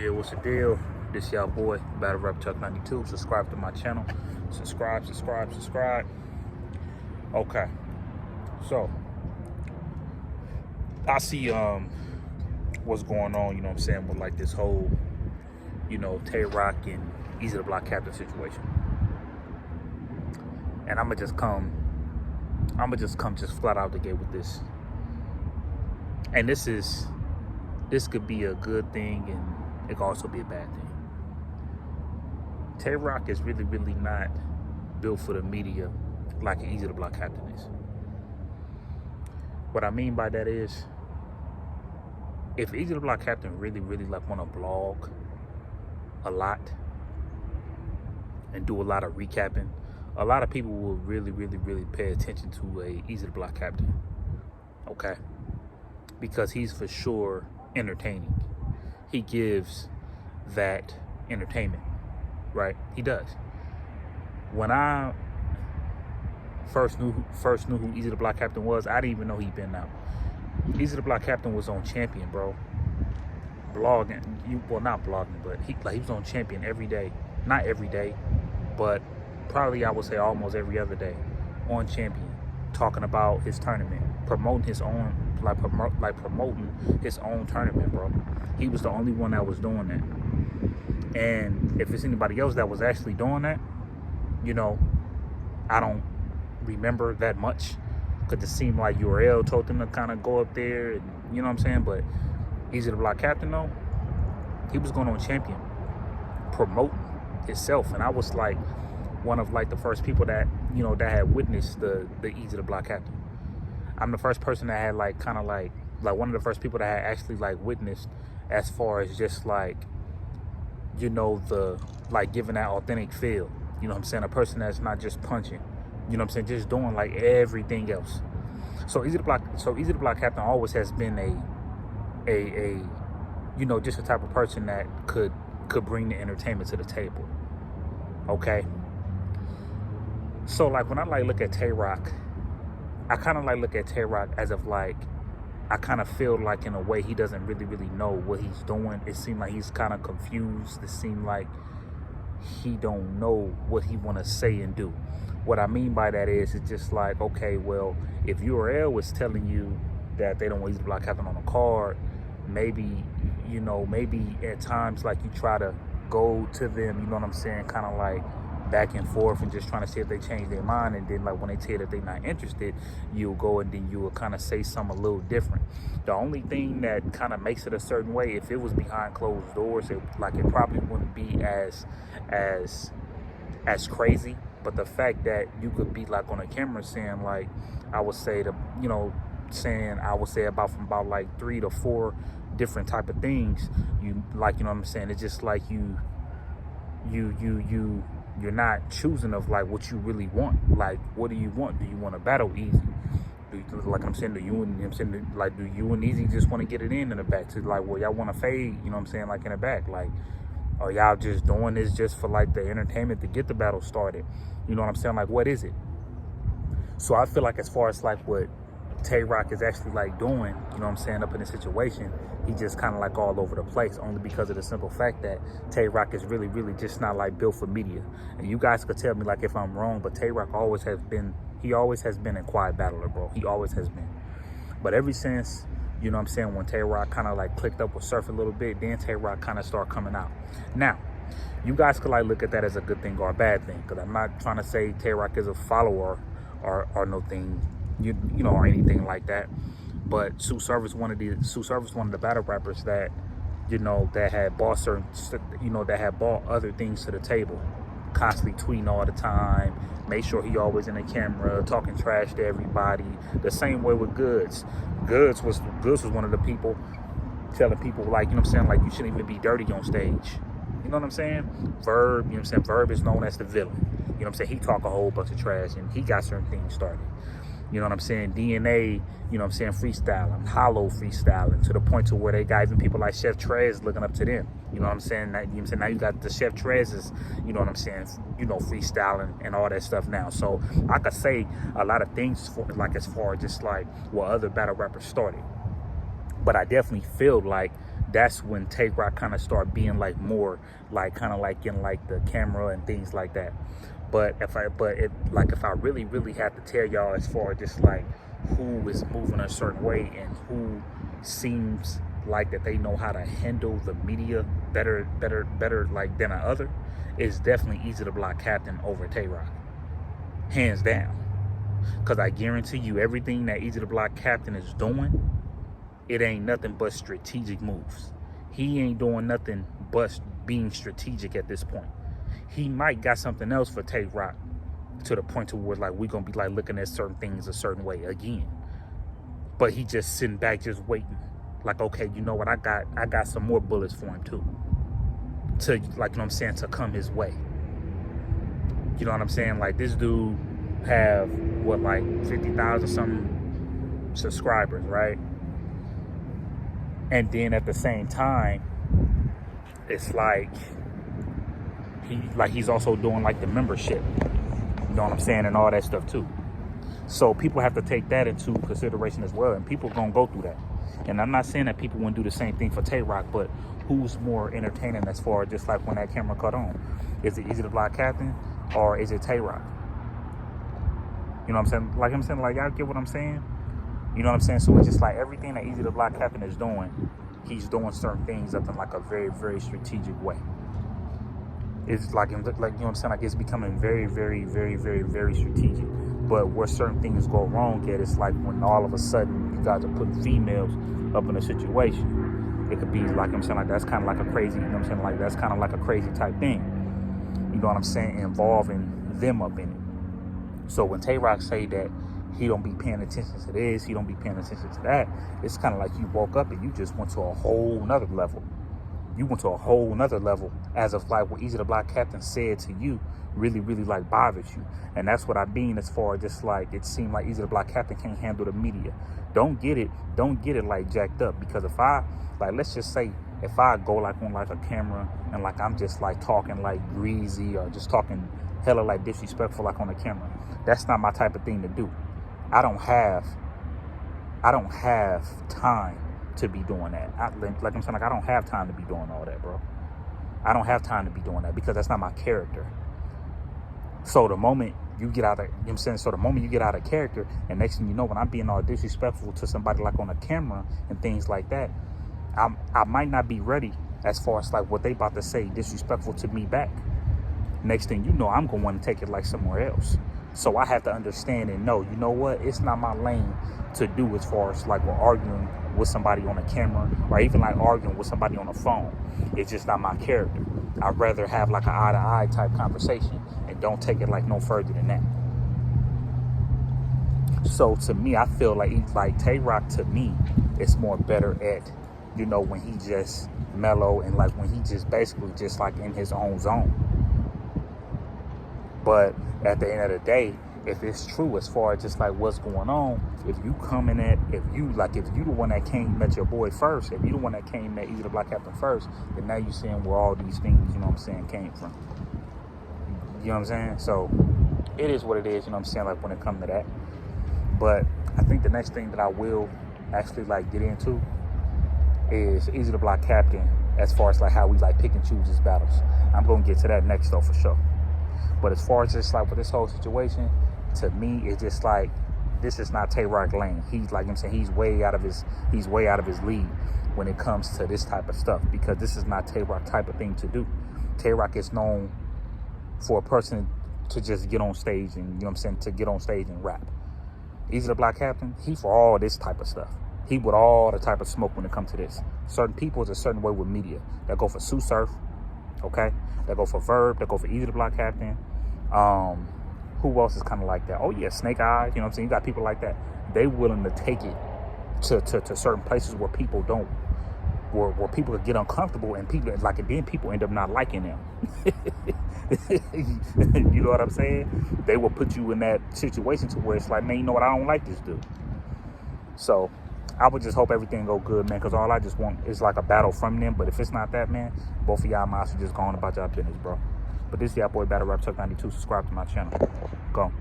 deal? What's the deal? This y'all boy, Battle Rap Chuck 92. Subscribe to my channel. Subscribe. Okay. So I see what's going on, you know what I'm saying, with like this whole, Tay Rock and Eazy the Block Captain situation. And I'ma just come flat out the gate with this. And this could be a good thing and it could also be a bad thing. Tay Rock is really not built for the media like an Eazy the Block Captain is. What I mean by that is, if Eazy the Block Captain really like want to blog a lot and do a lot of recapping, a lot of people will really pay attention to a Eazy the Block Captain. Okay? Because he's for sure entertaining. He gives that entertainment, right? He does. When I first knew who Eazy the Block Captain was, I didn't even know he'd been out. Eazy the Block Captain was on Champion, bro. Blogging, not blogging, but he was on Champion every day. Not every day, but probably I would say almost every other day on Champion, talking about his tournament, promoting his own, promoting his own tournament, bro. He was the only one that was doing that. And if it's anybody else that was actually doing that, I don't remember that much, because it seemed like URL told them to kind of go up there, and you know what I'm saying. But Eazy the Block Captain, though, he was going on Champion promoting himself, and I was like one of like the first people that that had witnessed the Eazy the Block Captain. I'm the first person that had like kind of like one of the first people that had actually like witnessed, as far as just like the giving that authentic feel. You know what I'm saying? A person that's not just punching. You know what I'm saying? Just doing like everything else. So Eazy the Block Captain always has been a just a type of person that could bring the entertainment to the table. Okay. So like when I look at Tay Rock, I kind of look at Tay Rock as if I kind of feel like in a way he doesn't really know what he's doing. It seemed like he's kind of confused. It seemed like he don't know what he want to say and do. What I mean by that is, it's just like, okay, well, if URL was telling you that they don't want Eazy the Block Captain on the card, maybe, maybe at times like you try to go to them, you know what I'm saying, kind of like back and forth and just trying to see if they change their mind, and then like when they tell you that they're not interested, you'll go and then you will kind of say something a little different. The only thing that kind of makes it a certain way, if it was behind closed doors, it probably wouldn't be as crazy. But the fact that you could be like on a camera saying like, I would say about like 3 to 4 different type of things, you know what I'm saying, it's just like you're not choosing of like what you really want. Like, what do you want? Do you want to battle Eazy? Do you and Eazy just want to get it in the back? To like, well, y'all want to fade, you know what I'm saying, like in the back? Like, are y'all just doing this just for like the entertainment to get the battle started? You know what I'm saying? Like, what is it? So I feel like as far as like what Tay Rock is actually like doing, you know what I'm saying, up in this situation, he just kind of like all over the place, only because of the simple fact that Tay Rock is really just not like built for media. And you guys could tell me like if I'm wrong, but Tay Rock always has been a quiet battler, bro. He always has been. But ever since, you know what I'm saying, when Tay Rock kind of like clicked up with Surf a little bit, then Tay Rock kind of started coming out. Now, you guys could like look at that as a good thing or a bad thing, because I'm not trying to say Tay Rock is a follower or no thing, or anything like that. But Sue Surf one of the battle rappers that that had brought that had brought other things to the table, constantly tweeting all the time, make sure he always in the camera, talking trash to everybody. The same way with Goods. Goods was one of the people telling people like, you know what I'm saying, like you shouldn't even be dirty on stage. You know what I'm saying? Verb, you know what I'm saying, Verb is known as the villain. You know what I'm saying? He talk a whole bunch of trash and he got certain things started. You know what I'm saying? DNA, you know what I'm saying, freestyling, hollow freestyling, to the point to where they got even people like Chef Trez looking up to them. You know what I'm saying? Now you got the Chef Trez's, you know what I'm saying, freestyling and all that stuff now. So I could say a lot of things for like as far as just like what other battle rappers started. But I definitely feel like that's when Tay Rock kind of start being like more like kind of like in like the camera and things like that. But if I really had to tell y'all as far as just like who is moving a certain way and who seems like that they know how to handle the media better like than another, is definitely Eazy the Block Captain over Tay Rock, hands down. Because I guarantee you, everything that Eazy the Block Captain is doing, it ain't nothing but strategic moves. He ain't doing nothing but being strategic at this point. He might got something else for Tay Rock to the point to where like we gonna be like looking at certain things a certain way again. But he just sitting back, just waiting. Like, okay, you know what? I got some more bullets for him too. To like, you know what I'm saying, to come his way. You know what I'm saying? Like, this dude have what, like 50,000 something subscribers, right? And then at the same time, it's like he's also doing like the membership. You know what I'm saying, and all that stuff too. So people have to take that into consideration as well, and people gonna go through that. And I'm not saying that people wouldn't do the same thing for Tay Rock, but who's more entertaining as far as just like when that camera cut on? Is it Eazy the Block Captain or is it Tay Rock? You know what I'm saying? Like I'm saying, like, y'all get what I'm saying? You know what I'm saying? So it's just like everything that Eazy the Block Captain is doing, he's doing certain things up in like a very, very strategic way. It's like, you know what I'm saying? Like, it's becoming very, very, very, very, very strategic. But where certain things go wrong at, it's like when all of a sudden you guys are putting females up in a situation. It could be like, I'm saying, like, that's kind of like a crazy, you know what I'm saying? Like, that's kind of like a crazy type thing. You know what I'm saying? Involving them up in it. So when Tay Rock say that he don't be paying attention to this, he don't be paying attention to that, it's kind of like you woke up and you just went to a whole nother level. You went to a whole nother level as of like what Eazy the Block Captain said to you really, really like bothers you. And that's what I mean as far as just like it seemed like Eazy the Block Captain can't handle the media. Don't get it like jacked up. Because if I, like, let's just say if I go like on like a camera and like I'm just like talking like greasy or just talking hella like disrespectful like on the camera, that's not my type of thing to do. I don't have time to be doing that. Like I'm saying, like, I don't have time to be doing all that, bro. I don't have time to be doing that because that's not my character. So the moment you get out of, you know what I'm saying? So the moment you get out of character, and next thing you know, when I'm being all disrespectful to somebody like on a camera and things like that, I might not be ready as far as like what they about to say disrespectful to me back. Next thing you know, I'm going to want to take it like somewhere else. So I have to understand and know, you know what? It's not my lane to do as far as like we're arguing with somebody on a camera or even like arguing with somebody on a phone. It's just not my character. I'd rather have like an eye-to-eye type conversation and don't take it like no further than that. So to me, I feel like Tay Rock to me is more better at, you know, when he just mellow and like when he just basically just like in his own zone. But at the end of the day, if it's true as far as just like what's going on, if you the one that came met your boy first, if you the one that came met Eazy the Block Captain first, then now you seeing where all these things, you know what I'm saying, came from. You know what I'm saying? So it is what it is, you know what I'm saying, like when it comes to that. But I think the next thing that I will actually like get into is Eazy the Block Captain as far as like how we like pick and choose his battles. I'm gonna get to that next though for sure. But as far as just like with this whole situation, to me, it's just like, this is not Tay Rock lane. He's like, I'm saying, he's way out of his league when it comes to this type of stuff, because this is not Tay Rock type of thing to do. Tay Rock is known for a person to just get on stage and, you know what I'm saying, to get on stage and rap. Eazy the Block Captain, he for all this type of stuff. He with all the type of smoke when it comes to this. Certain people is a certain way with media. That go for Sue Surf, okay? That go for Verb, that go for Eazy the Block Captain. Who else is kind of like that? Oh yeah, Snake Eyes, you know what I'm saying? You got people like that. They willing to take it to certain places where people don't, where people get uncomfortable, and people like it, then people end up not liking them. You know what I'm saying? They will put you in that situation to where it's like, man, you know what? I don't like this dude. So I would just hope everything go good, man, because all I just want is like a battle from them. But if it's not that, man, both of y'all might just go on about y'all business, bro. But this is y'all boy Battle Rap Chuck 92. Subscribe to my channel. Go.